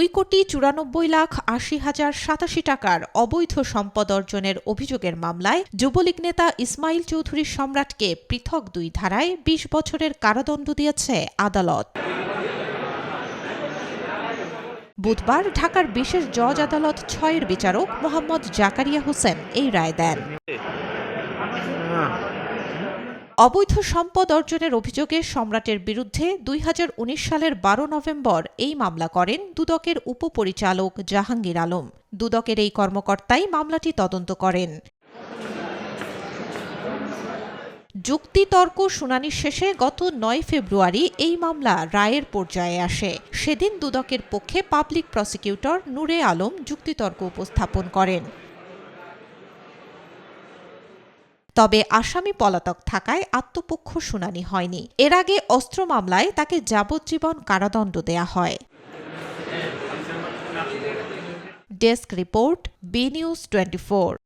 2,94,80,087 টাকার অবৈধ সম্পদ অর্জনের অভিযোগের মামলায় যুবলীগ নেতা ইসমাইল চৌধুরী সম্রাটকে পৃথক 2 ধারায় 20 বছরের কারাদণ্ড দিয়েছে আদালত। বুধবার ঢাকার বিশেষ জজ আদালত 6-এর বিচারক মোহাম্মদ জাকারিয়া হোসেন এই রায় দেন। অবৈধ সম্পদ অর্জনের অভিযোগে সম্রাটের বিরুদ্ধে 2019 সালের 12 নভেম্বর এই মামলা করেন দুদকের উপপরিচালক জাহাঙ্গীর আলম। দুদকের এই কর্মকর্তাই মামলাটি তদন্ত করেন। যুক্তিতর্ক শুনানি শেষে গত 9 ফেব্রুয়ারি এই মামলা রায়ের পর্যায়ে আসে। সেদিন দুদকের পক্ষে পাবলিক প্রসিকিউটর নূরে আলম যুক্তিতর্ক উপস্থাপন করেন। তবে আসামি পলাতক থাকায় আত্মপক্ষ শুনানি হয়নি। এর আগে অস্ত্র মামলায় তাকে যাবজ্জীবন কারাদণ্ড দেয়া হয়। Desk report, B news 24।